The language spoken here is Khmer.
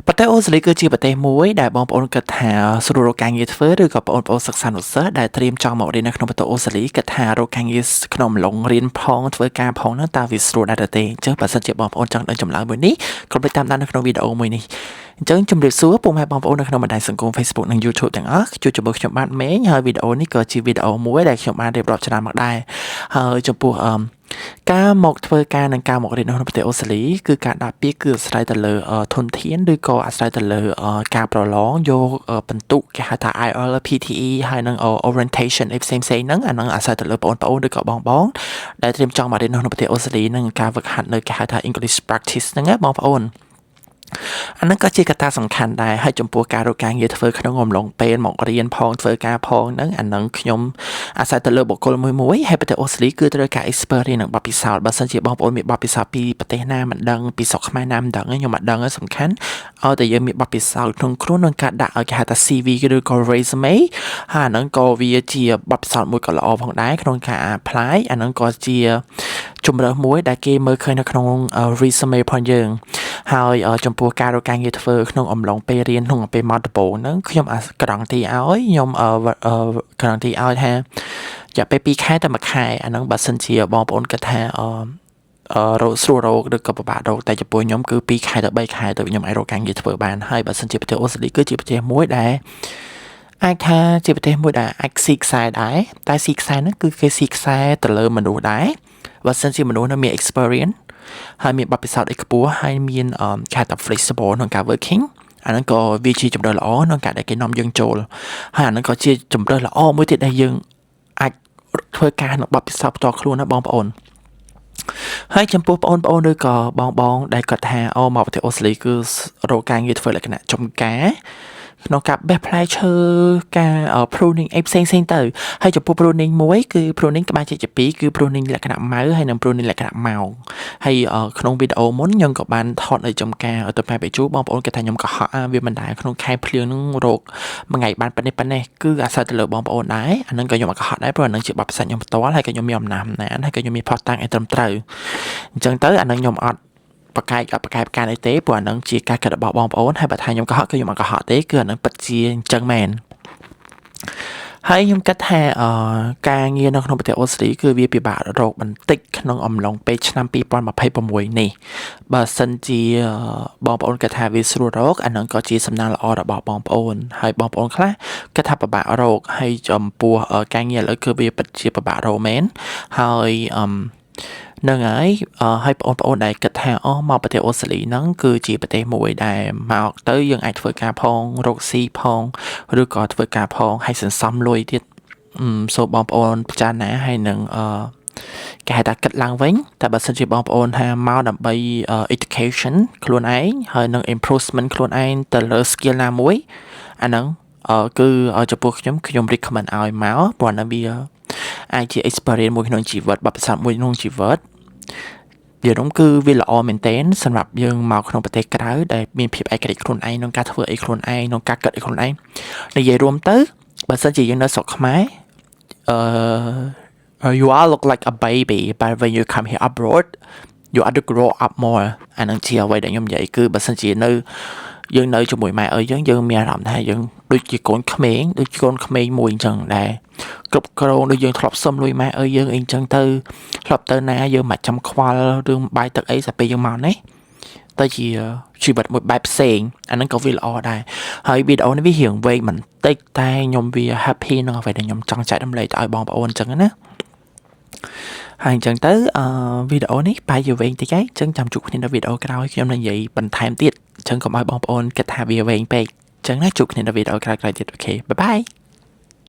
ប្រទេសអូស្ត្រាលីគឺជាប្រទេសមួយដែលបងប្អូនគិតថាស្រួលរកការងារធ្វើឬក៏បងប្អូនសិក្សានុសិស្សដែលត្រៀមចង់មករៀននៅក្នុងប្រទេសអូស្ត្រាលីគិតថារកការងារក្នុងអំឡុងរៀនផងធ្វើការផងហ្នឹងតើវាស្រួលដែរទេអញ្ចឹងបើសិនជាបងប្អូនចង់ដឹងចម្លើយមួយនេះកុំភ្លេចតាមដាននៅក្នុងវីដេអូមួយនេះអញ្ចឹងជម្រាបសួរពុកម៉ែបងប្អូននៅក្នុងបណ្ដាញសង្គម Facebook និង YouTube ទាំងអស់ជួបជាមួយខ្ញុំបាទមេងហើយវីដេអូនេះក៏ជាវីដេអូមួយដែលខ្ញុំបានរៀបរាប់ច្រើនមកដែរហើយចំពោះការមកធ្វើការនិងការមករៀននៅក្នុងប្រទេសអូស្ត្រាលីគឺការដាក់ពាក្យគឺអាស្រ័យទៅលើធនធានឬក៏អាស្រ័យទៅលើការប្រឡងយកបន្ទុកគេហៅថា IELTS PTE ហើយនិង orientation ផ្សេងៗហ្នឹងអាហ្នឹងអាស្រ័យទៅលើបងប្អូនឬក៏បងដែលត្រៀមចង់មករៀននៅក្នុងប្រទេសអូស្ត្រាលីនិងការហ្វឹកហាត់នៅគេហៅថា English practice ហ្នឹងណាបងប្អូនអាហ្នឹងក៏ជាកត្តាសំខាន់ដែរហើយចំពោះការរកការងារធ្វើក្នុងអំឡុងពេលមករៀនផងធ្វើការផងហ្នឹងអាហ្នឹងខ្ញុំអាស្រ័យទៅលើបុគ្គលមួយហើយប្រទេសអូស្ត្រាលីគឺត្រូវការ experience និងបទពិសោធន៍បើសិនជាបងប្អូនមានបទពិសោធន៍ពីប្រទេសណាមិនដឹងពីស្រុកខ្មែរណាមិនដឹងខ្ញុំអត់ដឹងសំខាន់ឲ្យតែយើងមានបទពិសោធន៍ក្នុងខ្លួននិងការដាក់ឲ្យគេហៅថា CV ឬក៏ resume ហើយអាហ្នឹងក៏វាជាបទពិសោធន៍មួយក៏ល្អផងដែរក្នុងការ apply អាហ្នឹងក៏ជាជំរើសមួយដែលគេមើលឃើញនៅក្នុង resume ផងយើងហើយចំពោះការរកការងារធ្វើក្នុងអំឡុងពេលរៀនក្នុងពេលមកដំបូងហ្នឹងខ្ញុំក្រង់ទីឲ្យខ្ញុំក្រង់ទីឲ្យថាចាប់ពេល2ខែទៅ1ខែអាហ្នឹងបើសិនជាបងប្អូនគិតថារកស្រួលរកឬក៏ពិបាករកតែចំពោះខ្ញុំគឺ2ខែទៅ3ខែទៅខ្ញុំអាចរកការងារធ្វើបានហើយបើសិនជាប្រទេសអូស្ត្រាលីគឺជាប្រទេសមួយដែលអាចថាជាប្រទេសមួយដែលអាចស៊ីខ្សែដែរតែស៊ីខ្សែហ្នឹងគឺគេស៊ីខ្សែទៅលើមនុស្សដែរបើសិនជាមនុស្សនៅមាន experience ហើយមានបទពិសោធន៍ខ្ពស់ហើយមានគេថា flexible ក្នុងការ working អាហ្នឹងក៏វាជាជំរើសល្អក្នុងការដែលគេនាំយើងចូលហើយអាហ្នឹងក៏ជាជំរើសល្អមួយទៀតដែលយើងអាចធ្វើការក្នុងបទពិសោធន៍ផ្ទាល់ខ្លួនណាបងប្អូនហើយចំពោះបងប្អូនឬក៏បងដែលគាត់ថាមកប្រទេសអូស្ត្រាលីគឺរកការងារធ្វើលក្ខណៈចំការក្នុងការបេះផ្លែឈើការ pruning អីផ្សេងទៅហើយចំពោះ pruning មួយគឺ pruning ក្បាលជាពីរគឺ pruning លក្ខណៈម៉ៅហើយនិង pruning លក្ខណៈម៉ោងហើយក្នុងវីដេអូមុនខ្ញុំក៏បានថតនៅចំការទៅបែបបញ្ជូបងប្អូនគេថាខ្ញុំកុហកវាមិនដែរក្នុងខែភ្លៀងនឹងរោគមួយថ្ងៃបានប៉ុណ្ណេះគឺអាស្រ័យទៅលើបងប្អូនដែរអានឹងក៏ខ្ញុំអត់កុហកដែរព្រោះអានឹងជាបទពិសោធន៍ខ្ញុំផ្ទាល់ហើយក៏ខ្ញុំមានអំណាចហើយក៏ខ្ញុំមានផុសតាំងឲ្យត្រឹមត្រូវអញ្ចឹងទៅអានឹងខ្ញុំអត់ប្រកែកការអីទេព្រោះអានឹងជាការគិតរបស់បងប្អូនហើយបើថាខ្ញុំកុហកគឺខ្ញុំអត់កុហកទេគឺអានឹងពិតជាអញ្ចឹងមែនហើយខ្ញុំគិតថាការងារនៅក្នុងប្រទេសអូស្ត្រាលីគឺវាពិបាករកបន្តិចក្នុងអំឡុងពេលឆ្នាំ2026នេះបើសិនជាបងប្អូនគិតថាវាស្រួលរកអានឹងក៏ជាសំណាងល្អរបស់បងប្អូនហើយបងប្អូនខ្លះគិតថាពិបាករកហើយចំពោះការងារឥឡូវគឺវាពិតជាពិបាករកមែនហើយនឹងហើយបងប្អូនដែលគិតថាមកប្រទេសអូស្ត្រាលីហ្នឹងគឺជាប្រទេសមួយដែលមកទៅយើងអាចធ្វើការផងរកស៊ីផងឬក៏ធ្វើការផងហើយសន្សំលុយទៀតសូមបងប្អូនពិចារណាហើយនឹងគេហៅថាគិតឡើងវិញតែបើសិនជាបងប្អូនថាមកដើម្បី education ខ្លួនឯងហើយនឹង improvement ខ្លួនឯងទៅលើ skill ណាមួយអាហ្នឹងគឺចំពោះខ្ញុំ recommend ឲ្យមកព្រោះនៅវាអាចជា experience មួយក្នុងជីវិតបទពិសោធន៍មួយក្នុងជីវិតវានោះគឺវាល្អមែនទែនសម្រាប់យើងមកក្នុងប្រទេសក្រៅដែលមានភាពឯករាជ្យខ្លួនឯងក្នុងការធ្វើអីខ្លួនឯងក្នុងការគិតអីខ្លួនឯងនិយាយរួមទៅបើសិនជាយើងនៅស្រុកខ្មែរyou all look like a baby but when you come here abroad you have to grow up more អានឹងជាអ្វីដែលខ្ញុំនិយាយគឺបើសិនជាយើងនៅជាមួយម៉ែឪយើងមានអារម្មណ៍ថាយើងដូចជាកូនក្មេងមួយអញ្ចឹងដែរគ្រប់គ្រងដូចយើងធ្លាប់សុំលុយម៉ែឪយើងអីអញ្ចឹងទៅធ្លាប់ទៅណាយើងមិនចាំខ្វល់រឿងបាយទឹកអីស្រាប់ពេលយើងមកនេះទៅជាជីវិតមួយបែបផ្សេងអាហ្នឹងក៏វាល្អដែរហើយវីដេអូនេះវារៀងវែងបន្តិចតែខ្ញុំវា happy នឹងអ្វីដែលខ្ញុំចង់ចែករំលែកទៅឲ្យបងប្អូនអញ្ចឹងណាហើយអញ្ចឹងទៅវីដេអូនេះបែរជាវែងតិចហើយអញ្ចឹងចាំជួបគ្នានៅវីដេអូក្រោយខ្ញុំនឹងនិយាយបន្ថែមទៀតអញ្ចឹងកុំឲ្យបងប្អូនគិតថាវាវែងពេកអញ្ចឹងណាជួបគ្នានៅវីដេអូក្រោយទៀតអូខេបាយបាយ